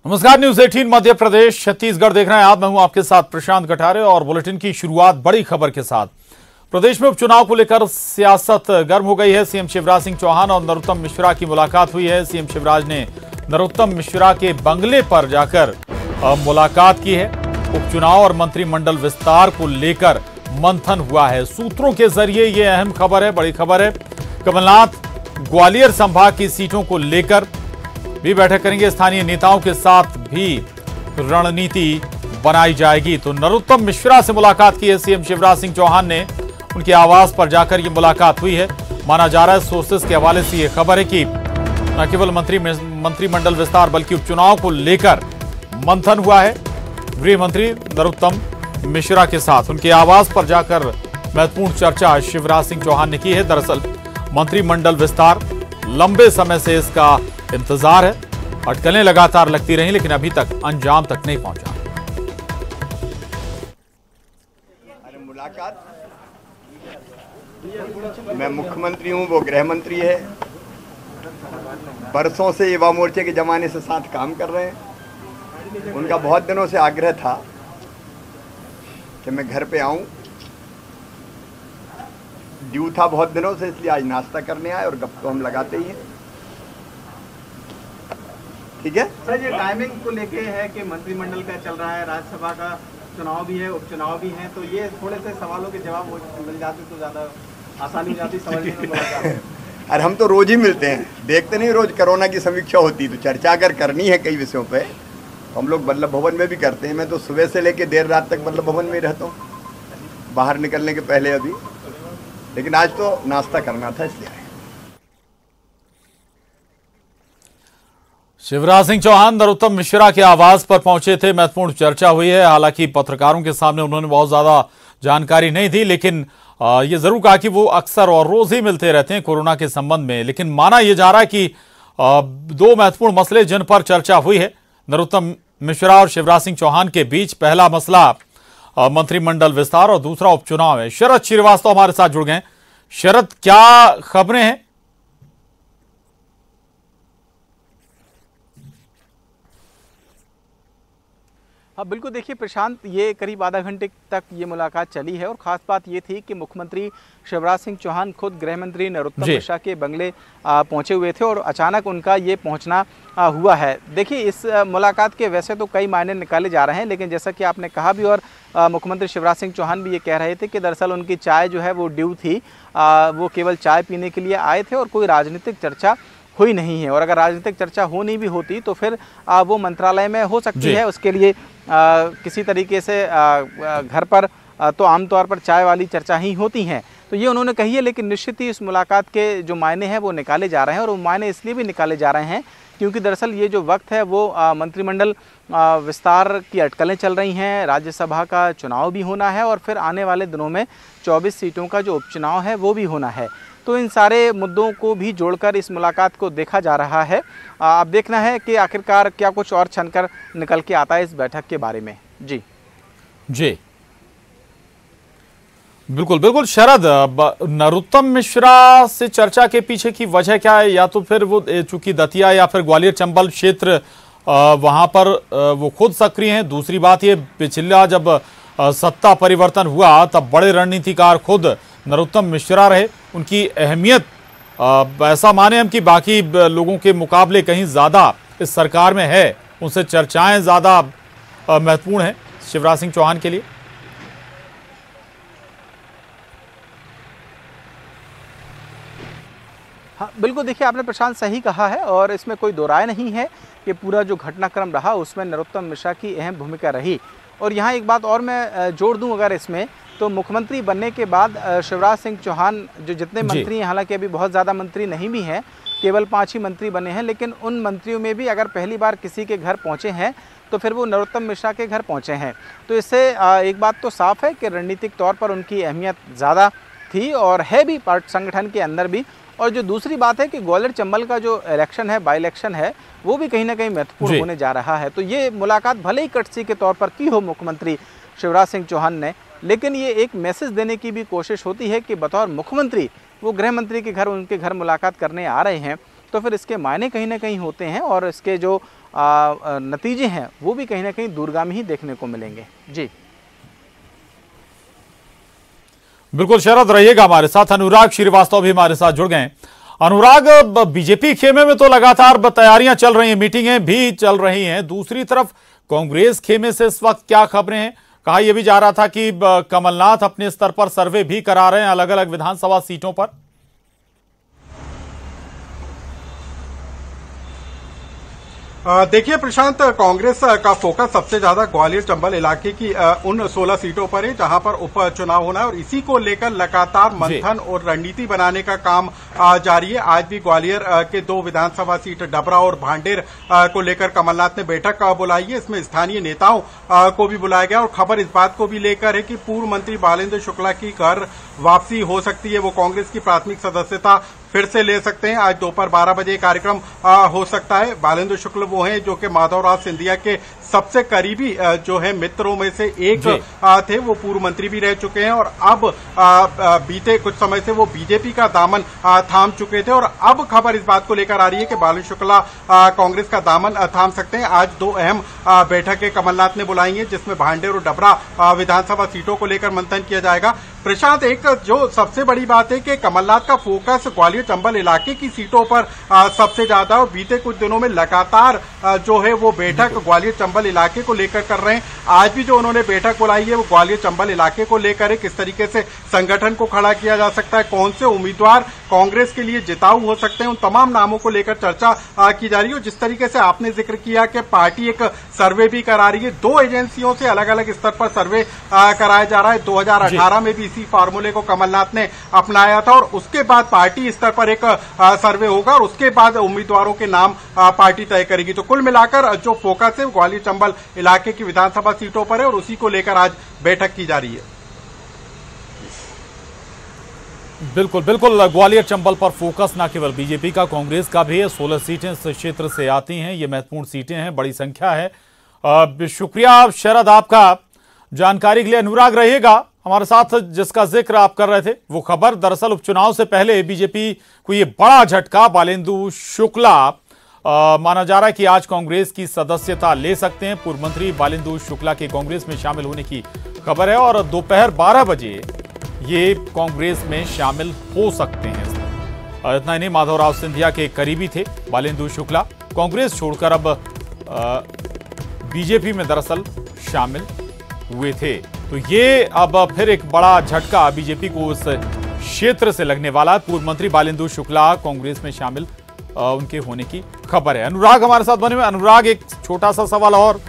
नमस्कार, न्यूज 18 मध्य प्रदेश छत्तीसगढ़ देख रहे हैं आप। मैं हूं आपके साथ प्रशांत कठारे और बुलेटिन की शुरुआत बड़ी खबर के साथ। प्रदेश में उपचुनाव को लेकर सियासत गर्म हो गई है। सीएम शिवराज सिंह चौहान और नरोत्तम मिश्रा की मुलाकात हुई है। सीएम शिवराज ने नरोत्तम मिश्रा के बंगले पर जाकर मुलाकात की है। उपचुनाव और मंत्रिमंडल विस्तार को लेकर मंथन हुआ है। सूत्रों के जरिए यह अहम खबर है, बड़ी खबर है। कमलनाथ ग्वालियर संभाग की सीटों को लेकर भी बैठक करेंगे। स्थानीय नेताओं के साथ भी रणनीति बनाई जाएगी। तो नरोत्तम मिश्रा से मुलाकात की है सीएम शिवराज सिंह चौहान ने। उनके आवास पर जाकर यह मुलाकात हुई है। माना जा रहा है, सोर्सेस के हवाले से यह खबर है कि न केवल मंत्रिमंडल विस्तार बल्कि उपचुनाव को लेकर मंथन हुआ है गृह मंत्री नरोत्तम मिश्रा के साथ। उनके आवास पर जाकर महत्वपूर्ण चर्चा शिवराज सिंह चौहान ने की है। दरअसल मंत्रिमंडल विस्तार लंबे समय से इसका इंतजार है। अटकलें लगातार लगती रही लेकिन अभी तक अंजाम तक नहीं पहुंचा। अरे मुलाकात, मैं मुख्यमंत्री हूं, वो गृह मंत्री है। बरसों से युवा मोर्चे के जमाने से साथ काम कर रहे हैं। उनका बहुत दिनों से आग्रह था कि मैं घर पे आऊं। ड्यू था बहुत दिनों से, इसलिए आज नाश्ता करने आए और गप तो हम लगाते ही हैं। ठीक है सर, ये टाइमिंग को लेके है कि मंत्रिमंडल का चल रहा है, राज्यसभा का चुनाव भी है, उपचुनाव भी है, तो ये थोड़े से सवालों के जवाब मिल जाते तो ज़्यादा आसानी हो जाती समझने में मुलाकात। अरे हम तो रोज ही मिलते हैं, देखते नहीं रोज कोरोना की समीक्षा होती, तो चर्चा अगर करनी है कई विषयों पे तो हम लोग वल्लभ भवन में भी करते हैं। मैं तो सुबह से लेकर देर रात तक वल्लभ भवन में ही रहता हूँ, बाहर निकलने के पहले अभी। लेकिन आज तो नाश्ता करना था इसलिए आए। शिवराज सिंह चौहान नरोत्तम मिश्रा के आवास पर पहुंचे थे। महत्वपूर्ण चर्चा हुई है। हालांकि पत्रकारों के सामने उन्होंने बहुत ज्यादा जानकारी नहीं दी, लेकिन ये जरूर कहा कि वो अक्सर और रोज ही मिलते रहते हैं कोरोना के संबंध में। लेकिन माना यह जा रहा है कि दो महत्वपूर्ण मसले जिन पर चर्चा हुई है नरोत्तम मिश्रा और शिवराज सिंह चौहान के बीच, पहला मसला मंत्रिमंडल विस्तार और दूसरा उपचुनाव है। शरद श्रीवास्तव हमारे साथ जुड़ गए। शरद, क्या खबरें हैं? हाँ बिल्कुल, देखिए प्रशांत, ये करीब आधा घंटे तक ये मुलाकात चली है और ख़ास बात ये थी कि मुख्यमंत्री शिवराज सिंह चौहान खुद गृह मंत्री नरोत्तम मिश्रा के बंगले पहुंचे हुए थे और अचानक उनका ये पहुंचना हुआ है। देखिए, इस मुलाकात के वैसे तो कई मायने निकाले जा रहे हैं, लेकिन जैसा कि आपने कहा भी और मुख्यमंत्री शिवराज सिंह चौहान भी ये कह रहे थे कि दरअसल उनकी चाय जो है वो ड्यू थी। वो केवल चाय पीने के लिए आए थे और कोई राजनीतिक चर्चा हुई नहीं है। और अगर राजनीतिक चर्चा होनी भी होती तो फिर वो मंत्रालय में हो सकती है। उसके लिए किसी तरीके से घर पर तो आमतौर पर चाय वाली चर्चा ही होती हैं, तो ये उन्होंने कही है। लेकिन निश्चित ही इस मुलाकात के जो मायने हैं वो निकाले जा रहे हैं और वो मायने इसलिए भी निकाले जा रहे हैं क्योंकि दरअसल ये जो वक्त है वो मंत्रिमंडल विस्तार की अटकलें चल रही हैं, राज्यसभा का चुनाव भी होना है और फिर आने वाले दिनों में 24 सीटों का जो उपचुनाव है वो भी होना है। तो इन सारे मुद्दों को भी जोड़कर इस मुलाकात को देखा जा रहा है। अब देखना है कि आखिरकार क्या कुछ और छनकर निकल के आता है इस बैठक के बारे में। जी बिल्कुल बिल्कुल। शरद, नरोत्तम मिश्रा से चर्चा के पीछे की वजह क्या है? या तो फिर वो चूंकि दतिया या फिर ग्वालियर चंबल क्षेत्र वहां पर वो खुद सक्रिय हैं। दूसरी बात ये, पिछला जब सत्ता परिवर्तन हुआ तब बड़े रणनीतिकार खुद नरोत्तम मिश्रा रहे। उनकी अहमियत ऐसा माने हम कि बाकी लोगों के मुकाबले कहीं ज्यादा इस सरकार में है, उनसे चर्चाएं ज्यादा महत्वपूर्ण हैं शिवराज सिंह चौहान के लिए। हाँ बिल्कुल, देखिए आपने प्रशांत सही कहा है और इसमें कोई दो राय नहीं है कि पूरा जो घटनाक्रम रहा उसमें नरोत्तम मिश्रा की अहम भूमिका रही। और यहाँ एक बात और मैं जोड़ दूं अगर इसमें, तो मुख्यमंत्री बनने के बाद शिवराज सिंह चौहान जो जितने मंत्री हैं, हालांकि अभी बहुत ज़्यादा मंत्री नहीं भी हैं, केवल 5 ही मंत्री बने हैं, लेकिन उन मंत्रियों में भी अगर पहली बार किसी के घर पहुँचे हैं तो फिर वो नरोत्तम मिश्रा के घर पहुँचे हैं। तो इससे एक बात तो साफ है कि रणनीतिक तौर पर उनकी अहमियत ज़्यादा थी और है भी पार्टी संगठन के अंदर भी। और जो दूसरी बात है कि ग्वालियर चंबल का जो इलेक्शन है, बाई इलेक्शन है, वो भी कहीं ना कहीं महत्वपूर्ण होने जा रहा है। तो ये मुलाकात भले ही कटसी के तौर पर की हो मुख्यमंत्री शिवराज सिंह चौहान ने, लेकिन ये एक मैसेज देने की भी कोशिश होती है कि बतौर मुख्यमंत्री वो गृह मंत्री के घर, उनके घर मुलाकात करने आ रहे हैं। तो फिर इसके मायने कहीं ना कहीं होते हैं और इसके जो नतीजे हैं वो भी कहीं ना कहीं दूरगामी ही देखने को मिलेंगे। जी बिल्कुल शरद, रहिएगा हमारे साथ। अनुराग श्रीवास्तव भी हमारे साथ जुड़ गए। अनुराग, बीजेपी खेमे में तो लगातार तैयारियां चल रही हैं, मीटिंगें भी चल रही हैं, दूसरी तरफ कांग्रेस खेमे से इस वक्त क्या खबरें हैं? कहा यह भी जा रहा था कि कमलनाथ अपने स्तर पर सर्वे भी करा रहे हैं अलग अलग विधानसभा सीटों पर। देखिए प्रशांत, कांग्रेस का फोकस सबसे ज्यादा ग्वालियर चंबल इलाके की उन 16 सीटों पर है जहां पर उपचुनाव होना है और इसी को लेकर लगातार मंथन और रणनीति बनाने का काम जारी है। आज भी ग्वालियर के 2 विधानसभा सीट डबरा और भांडेर को लेकर कमलनाथ ने बैठक बुलाई है। इसमें स्थानीय नेताओं को भी बुलाया गया और खबर इस बात को भी लेकर है कि पूर्व मंत्री बालेंद्र शुक्ला की घर वापसी हो सकती है। वो कांग्रेस की प्राथमिक सदस्यता फिर से ले सकते हैं। आज दोपहर 12 बजे कार्यक्रम हो सकता है। बालेंद्र शुक्ल वो हैं जो कि माधवराव सिंधिया के सबसे करीबी जो है मित्रों में से एक थे। वो पूर्व मंत्री भी रह चुके हैं और अब बीते कुछ समय से वो बीजेपी का दामन थाम चुके थे और अब खबर इस बात को लेकर आ रही है कि बालेंद्र शुक्ला कांग्रेस का दामन थाम सकते हैं। आज 2 अहम बैठकें कमलनाथ ने बुलाई हैं जिसमें भांडेर और डबरा विधानसभा सीटों को लेकर मंथन किया जाएगा। प्रशांत, एक जो सबसे बड़ी बात है कि कमलनाथ का फोकस ग्वालियर चंबल इलाके की सीटों पर सबसे ज्यादा और बीते कुछ दिनों में लगातार जो है वो बैठक ग्वालियर चंबल इलाके को लेकर कर रहे हैं। आज भी जो उन्होंने बैठक बुलाई है वो ग्वालियर चंबल इलाके को लेकर है, किस तरीके से संगठन को खड़ा किया जा सकता है, कौन से उम्मीदवार कांग्रेस के लिए जिताऊ हो सकते हैं, उन तमाम नामों को लेकर चर्चा की जा रही है। जिस तरीके से आपने जिक्र किया कि पार्टी एक सर्वे भी करा रही है, 2 एजेंसियों से अलग अलग स्तर पर सर्वे कराया जा रहा है। 2018 में भी इसी फार्मूले को कमलनाथ ने अपनाया था और उसके बाद पार्टी स्तर पर एक सर्वे होगा और उसके बाद उम्मीदवारों के नाम पार्टी तय करेगी। तो कुल मिलाकर जो फोकस है ग्वालियर चंबल इलाके की विधानसभा सीटों पर है और उसी को लेकर आज बैठक की जा रही है। बिल्कुल बिल्कुल, ग्वालियर चंबल पर फोकस ना केवल बीजेपी का, कांग्रेस का भी है। 16 सीटें इस क्षेत्र से आती हैं, ये महत्वपूर्ण सीटें हैं, बड़ी संख्या है। शुक्रिया शरद आपका जानकारी के लिए। अनुराग, रहिएगा हमारे साथ। जिसका जिक्र आप कर रहे थे वो खबर, दरअसल उपचुनाव से पहले बीजेपी को ये बड़ा झटका, बालेंद्र शुक्ला माना जा रहा है कि आज कांग्रेस की सदस्यता ले सकते हैं। पूर्व मंत्री बालेंद्र शुक्ला के कांग्रेस में शामिल होने की खबर है और दोपहर 12 बजे ये कांग्रेस में शामिल हो सकते हैं। इतना ही नहीं, माधवराव सिंधिया के करीबी थे बालेंद्र शुक्ला, कांग्रेस छोड़कर अब बीजेपी में दरअसल शामिल हुए थे। तो ये अब फिर एक बड़ा झटका बीजेपी को उस क्षेत्र से लगने वाला। पूर्व मंत्री बालेंद्र शुक्ला कांग्रेस में शामिल उनके होने की खबर है। अनुराग हमारे साथ बने हुए। अनुराग, एक छोटा सा सवाल और,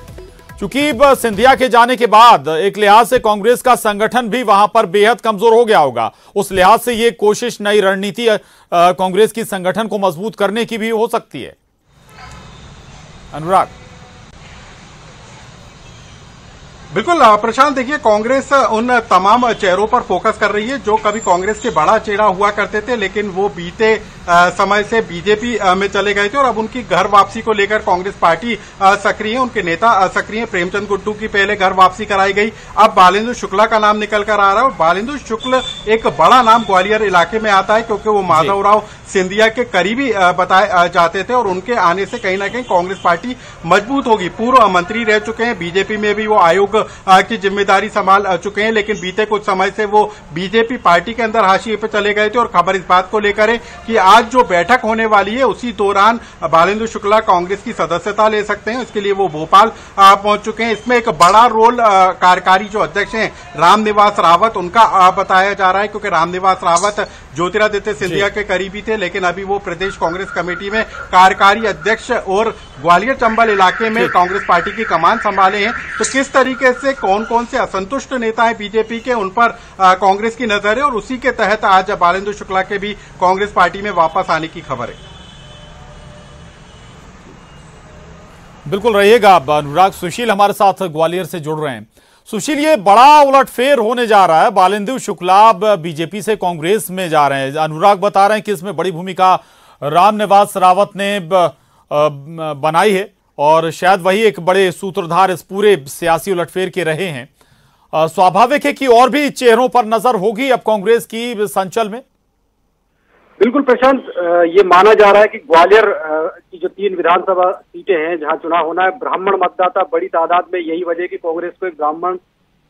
चूंकि सिंधिया के जाने के बाद एक लिहाज से कांग्रेस का संगठन भी वहां पर बेहद कमजोर हो गया होगा, उस लिहाज से ये कोशिश, नई रणनीति कांग्रेस की संगठन को मजबूत करने की भी हो सकती है। अनुराग। बिल्कुल प्रशांत, देखिए कांग्रेस उन तमाम चेहरों पर फोकस कर रही है जो कभी कांग्रेस के बड़ा चेहरा हुआ करते थे लेकिन वो बीते समय से बीजेपी में चले गए थे और अब उनकी घर वापसी को लेकर कांग्रेस पार्टी सक्रिय है, उनके नेता सक्रिय। प्रेमचंद गुड्डू की पहले घर वापसी कराई गई, अब बालेंद्र शुक्ला का नाम निकल कर आ रहा है और बालेंद्र शुक्ल एक बड़ा नाम ग्वालियर इलाके में आता है क्योंकि वो माधवराव सिंधिया के करीबी बताए जाते थे और उनके आने से कहीं ना कहीं कांग्रेस पार्टी मजबूत होगी। पूर्व मंत्री रह चुके हैं, बीजेपी में भी वो आयोग की जिम्मेदारी संभाल चुके हैं लेकिन बीते कुछ समय से वो बीजेपी पार्टी के अंदर हाशिए पे चले गए थे और खबर इस बात को लेकर है कि आज जो बैठक होने वाली है उसी दौरान बालेंद्र शुक्ला कांग्रेस की सदस्यता ले सकते हैं। इसके लिए वो भोपाल पहुंच चुके हैं। इसमें एक बड़ा रोल कार्यकारी जो अध्यक्ष हैं रामनिवास रावत, उनका बताया जा रहा है क्योंकि रामनिवास रावत ज्योतिरादित्य सिंधिया के करीबी थे लेकिन अभी वो प्रदेश कांग्रेस कमेटी में कार्यकारी अध्यक्ष और ग्वालियर चंबल इलाके में कांग्रेस पार्टी की कमान संभाले हैं। तो किस तरीके से कौन कौन से असंतुष्ट नेता हैं बीजेपी के, उन पर कांग्रेस की नजर है और उसी के तहत आज बालेंद्र शुक्ला के भी कांग्रेस पार्टी में वापस आने की खबर है। बिल्कुल रहिएगा। अनुराग, सुशील हमारे साथ ग्वालियर से जुड़ रहे हैं। सुशील, ये बड़ा उलटफेर होने जा रहा है, बालेंद्र शुक्ला बीजेपी से कांग्रेस में जा रहे हैं। अनुराग बता रहे हैं कि इसमें बड़ी भूमिका रामनिवास रावत ने बनाई है और शायद वही एक बड़े सूत्रधार इस पूरे सियासी उलटफेर के रहे हैं। स्वाभाविक है कि और भी चेहरों पर नजर होगी अब कांग्रेस की संचल में। बिल्कुल प्रशांत, ये माना जा रहा है कि ग्वालियर की जो 3 विधानसभा सीटें हैं जहां चुनाव होना है, ब्राह्मण मतदाता बड़ी तादाद में, यही वजह है कि कांग्रेस को एक ब्राह्मण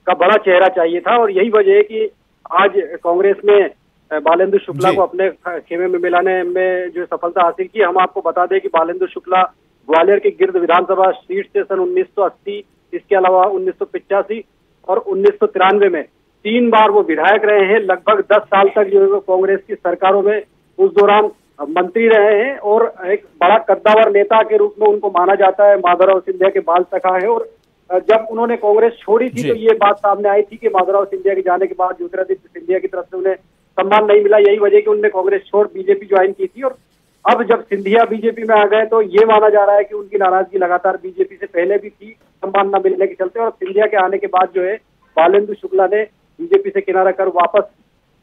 का बड़ा चेहरा चाहिए था और यही वजह है कि आज कांग्रेस में बालेंद्र शुक्ला को अपने खेमे में मिलाने में जो सफलता हासिल की। हम आपको बता दें कि बालेंद्र शुक्ला ग्वालियर के गिर्द विधानसभा सीट से सन 1980, इसके अलावा 1985 और 1993 में 3 बार वो विधायक रहे हैं। लगभग 10 साल तक जो है कांग्रेस की सरकारों में उस दौरान मंत्री रहे हैं और एक बड़ा कद्दावर नेता के रूप में उनको माना जाता है। माधवराव सिंधिया के बाल सखा है और जब उन्होंने कांग्रेस छोड़ी थी तो ये बात सामने आई थी कि माधवराव सिंधिया के जाने के बाद ज्योतिरादित्य सिंधिया की तरफ से उन्हें सम्मान नहीं मिला, यही वजह कि उन्होंने कांग्रेस छोड़ बीजेपी ज्वाइन की थी। और अब जब सिंधिया बीजेपी में आ गए तो ये माना जा रहा है कि उनकी नाराजगी लगातार बीजेपी से पहले भी थी, सम्मान न मिलने के चलते, और सिंधिया के आने के बाद जो है बालेंद्र शुक्ला ने बीजेपी से किनारा कर वापस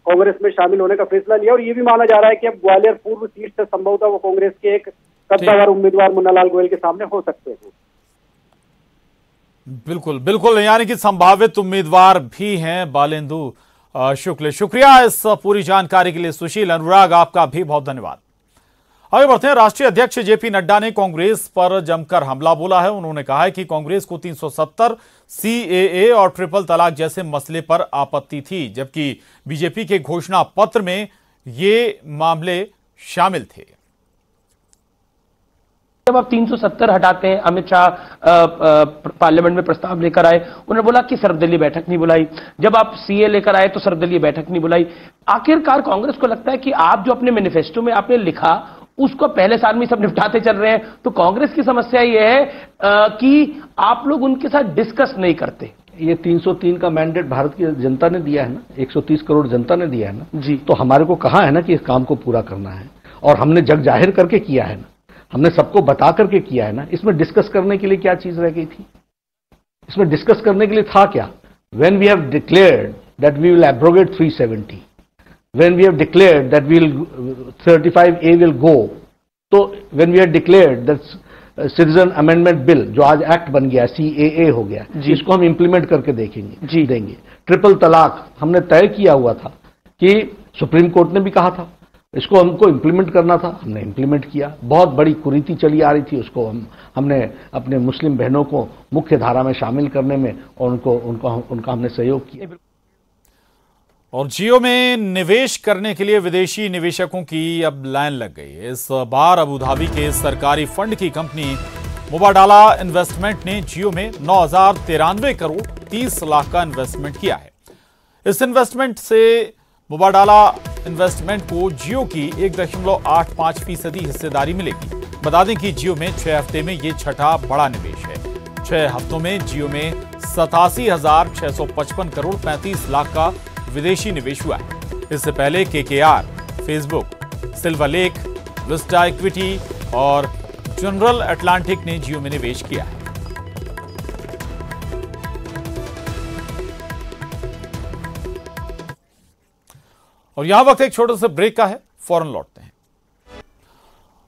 कांग्रेस में शामिल होने का फैसला लिया। और ये भी माना जा रहा है कि अब ग्वालियर पूर्व सीट से संभवतः वो कांग्रेस के एक कद्दावर उम्मीदवार मुन्नालाल गोयल के सामने हो सकते हैं। बिल्कुल बिल्कुल, यानी कि संभावित उम्मीदवार भी हैं बालेंदु शुक्ल। शुक्रिया इस पूरी जानकारी के लिए सुशील। अनुराग, आपका भी बहुत धन्यवाद। आगे बढ़ते हैं। राष्ट्रीय अध्यक्ष जेपी नड्डा ने कांग्रेस पर जमकर हमला बोला है। उन्होंने कहा है कि कांग्रेस को 370, सीएए और ट्रिपल तलाक जैसे मसले पर आपत्ति थी, जबकि बीजेपी के घोषणा पत्र में ये मामले शामिल थे। जब आप 370 हटाते हैं, अमित शाह पार्लियामेंट में प्रस्ताव लेकर आए, उन्होंने बोला कि सर्वदलीय बैठक नहीं बुलाई। जब आप सीए लेकर आए तो सर्वदलीय बैठक नहीं बुलाई। आखिरकार कांग्रेस को लगता है कि आप जो अपने मैनिफेस्टो में आपने लिखा उसको पहले साल में सब निपटाते चल रहे हैं। तो कांग्रेस की समस्या यह है कि आप लोग उनके साथ डिस्कस नहीं करते। ये 303 का मैंडेट भारत की जनता ने दिया है ना, 130 करोड़ जनता ने दिया है ना जी। तो हमारे को कहा है ना कि इस काम को पूरा करना है और हमने जग जाहिर करके किया है ना, हमने सबको बता करके किया है ना। इसमें डिस्कस करने के लिए क्या चीज रह गई थी? इसमें डिस्कस करने के लिए था क्या? When we have declared that we will abrogate 370, when we have declared that we will 35A will go, तो when we have declared that citizen amendment bill जो आज एक्ट बन गया, CAA हो गया, इसको हम इंप्लीमेंट करके देंगे। ट्रिपल तलाक हमने तय किया हुआ था कि सुप्रीम कोर्ट ने भी कहा था इसको हमको इंप्लीमेंट करना था, हमने इंप्लीमेंट किया। बहुत बड़ी कुरीति चली आ रही थी, उसको हमने अपने मुस्लिम बहनों को मुख्य धारा में शामिल करने में और उनका हमने सहयोग किया। और जियो में निवेश करने के लिए विदेशी निवेशकों की अब लाइन लग गई है। इस बार अबू धाबी के सरकारी फंड की कंपनी मुबाडाला इन्वेस्टमेंट ने जियो में 9,093 करोड़ 30 लाख का इन्वेस्टमेंट किया है। इस इन्वेस्टमेंट से मुबाडाला इन्वेस्टमेंट को जियो की 1.85% हिस्सेदारी मिलेगी। बता दें कि जियो में 6 हफ्ते में ये छठा बड़ा निवेश है। 6 हफ्तों में जियो में 87,655 करोड़ 35 लाख का विदेशी निवेश हुआ है। इससे पहले KKR, Facebook, silver lake, Vista equity और जनरल अटलांटिक ने जियो में निवेश किया है। और यहां वक्त एक छोटे से ब्रेक का है, फौरन लौटते हैं।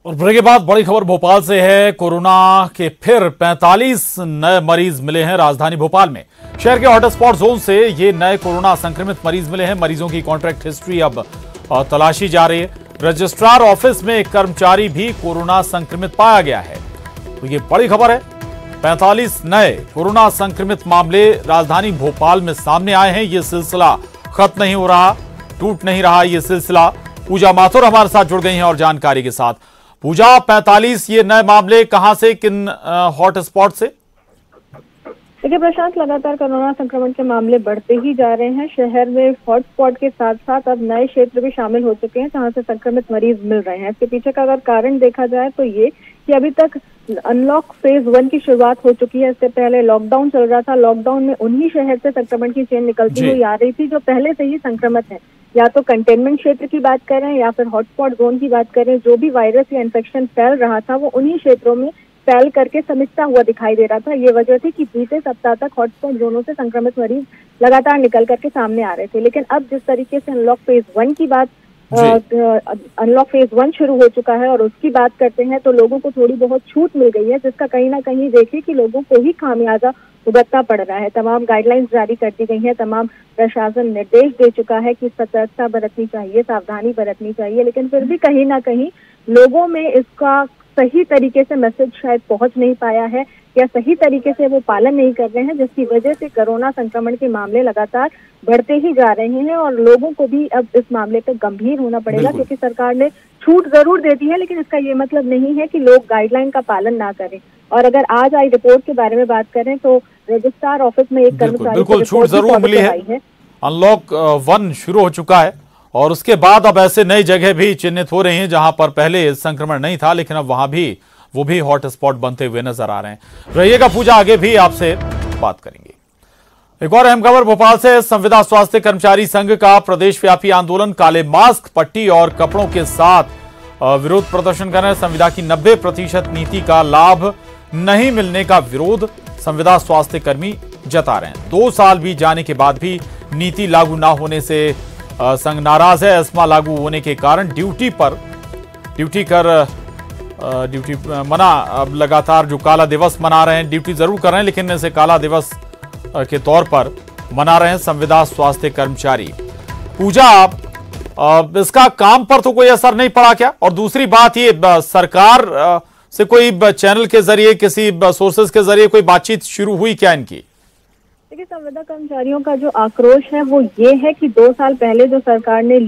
और ब्रेक के बाद बड़ी खबर भोपाल से है। कोरोना के फिर 45 नए मरीज मिले हैं राजधानी भोपाल में। शहर के हॉटस्पॉट जोन से ये नए कोरोना संक्रमित मरीज मिले हैं। मरीजों की कॉन्टैक्ट हिस्ट्री अब तलाशी जा रही है। रजिस्ट्रार ऑफिस में एक कर्मचारी भी कोरोना संक्रमित पाया गया है। तो ये बड़ी खबर है। 45 नए कोरोना संक्रमित मामले राजधानी भोपाल में सामने आए हैं। ये सिलसिला खत्म नहीं हो रहा, टूट नहीं रहा ये सिलसिला। पूजा माथुर हमारे साथ जुड़ गई हैं और जानकारी के साथ। पूजा, 45 ये नए मामले कहां से, किन हॉटस्पॉट से? देखिए प्रशांत, लगातार कोरोना संक्रमण के मामले बढ़ते ही जा रहे हैं। शहर में हॉटस्पॉट के साथ साथ अब नए क्षेत्र भी शामिल हो चुके हैं जहां से संक्रमित मरीज मिल रहे हैं। इसके पीछे का अगर कारण देखा जाए तो ये कि अभी तक अनलॉक फेज 1 की शुरुआत हो चुकी है। इससे पहले लॉकडाउन चल रहा था। लॉकडाउन में उन्हीं शहर से संक्रमण की चेन निकलती हुई आ रही थी जो पहले से ही संक्रमित है। या तो कंटेनमेंट क्षेत्र की बात करें या फिर हॉटस्पॉट जोन की बात करें, जो भी वायरस या इन्फेक्शन फैल रहा था वो उन्हीं क्षेत्रों में फैल करके समिटता हुआ दिखाई दे रहा था। ये वजह थी कि बीते सप्ताह तक हॉटस्पॉट जोनों से संक्रमित मरीज लगातार निकल करके सामने आ रहे थे। लेकिन अब जिस तरीके से अनलॉक फेज 1 की बात अनलॉक फेज 1 शुरू हो चुका है और उसकी बात करते हैं तो लोगों को थोड़ी बहुत छूट मिल गई है, जिसका कहीं ना कहीं देखिए कि लोगों को ही खामियाजा भुगतना पड़ रहा है। तमाम गाइडलाइंस जारी कर दी गई हैं, तमाम प्रशासन निर्देश दे चुका है कि सतर्कता बरतनी चाहिए, सावधानी बरतनी चाहिए, लेकिन फिर भी कहीं ना कहीं लोगों में इसका सही तरीके से मैसेज शायद पहुंच नहीं पाया है या सही तरीके से वो पालन नहीं कर रहे हैं, जिसकी वजह से कोरोना संक्रमण के मामले लगातार बढ़ते ही जा रहे हैं और लोगों को भी अब इस मामले पर गंभीर होना पड़ेगा, क्योंकि सरकार ने छूट जरूर दे दी है, लेकिन इसका ये मतलब नहीं है कि लोग गाइडलाइन का पालन ना करें। और अगर आज आई रिपोर्ट के बारे में बात करें तो रजिस्ट्रार ऑफिस में एक कर्मचारी छूट जरूर मिली है। अनलॉक 1 शुरू हो चुका है और उसके बाद अब ऐसे नई जगह भी चिन्हित हो रही हैं जहां पर पहले संक्रमण नहीं था, लेकिन अब वहां भी वो भी हॉट स्पॉट बनते हुए नजर आ रहे हैं। रहिएगा पूजा, आगे भी आपसे बात करेंगे। एक और अहम खबर भोपाल से। संविदा स्वास्थ्य कर्मचारी संघ का प्रदेश व्यापी आंदोलन। काले मास्क, पट्टी और कपड़ों के साथ विरोध प्रदर्शन कर रहे हैं। संविदा की 90% नीति का लाभ नहीं मिलने का विरोध संविदा स्वास्थ्य कर्मी जता रहे हैं। 2 साल बीत जाने के बाद भी नीति लागू न होने से संघ नाराज है। एस्मा लागू होने के कारण ड्यूटी मना, अब लगातार जो काला दिवस मना रहे हैं, ड्यूटी जरूर कर रहे हैं लेकिन इसे काला दिवस के तौर पर मना रहे हैं संविदा स्वास्थ्य कर्मचारी। पूजा, इसका काम पर तो कोई असर नहीं पड़ा क्या? और दूसरी बात ये, सरकार से कोई चैनल के जरिए, किसी सोर्सेज के जरिए कोई बातचीत शुरू हुई क्या इनकी? देखिए, संविदा कर्मचारियों का जो आक्रोश है वो ये है कि 2 साल पहले जो सरकार ने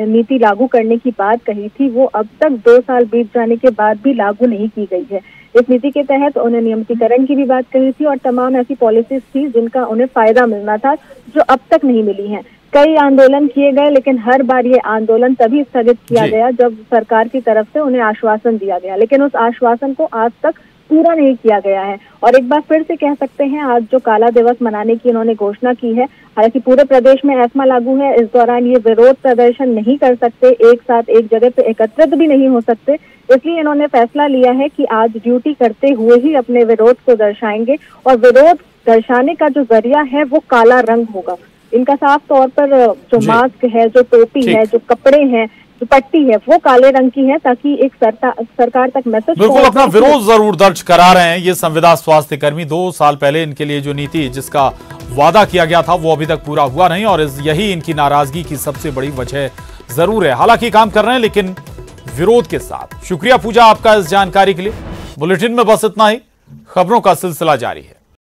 नीति लागू करने की बात कही थी वो अब तक 2 साल बीत जाने के बाद भी लागू नहीं की गई है। इस नीति के तहत उन्हें नियमितीकरण की भी बात कही थी और तमाम ऐसी पॉलिसीज थी जिनका उन्हें फायदा मिलना था, जो अब तक नहीं मिली है। कई आंदोलन किए गए लेकिन हर बार ये आंदोलन तभी स्थगित किया गया जब सरकार की तरफ से उन्हें आश्वासन दिया गया, लेकिन उस आश्वासन को आज तक पूरा नहीं किया गया है। और एक बार फिर से कह सकते हैं, आज जो काला दिवस मनाने की इन्होंने घोषणा की है, हालांकि पूरे प्रदेश में एस्मा लागू है, इस दौरान ये विरोध प्रदर्शन नहीं कर सकते, एक साथ एक जगह पे एकत्रित भी नहीं हो सकते, इसलिए इन्होंने फैसला लिया है कि आज ड्यूटी करते हुए ही अपने विरोध को दर्शाएंगे और विरोध दर्शाने का जो जरिया है वो काला रंग होगा। इनका साफ तौर पर जो मास्क है, जो टोपी है, जो कपड़े हैं, जो पट्टी है, वो काले रंग की है, ताकि एक सरकार तक मैसेज। बिल्कुल, अपना विरोध जरूर दर्ज करा रहे हैं ये संविदा स्वास्थ्य कर्मी। 2 साल पहले इनके लिए जो नीति, जिसका वादा किया गया था, वो अभी तक पूरा हुआ नहीं और यही इनकी नाराजगी की सबसे बड़ी वजह जरूर है। हालांकि काम कर रहे हैं लेकिन विरोध के साथ। शुक्रिया पूजा आपका इस जानकारी के लिए। बुलेटिन में बस इतना ही। खबरों का सिलसिला जारी है।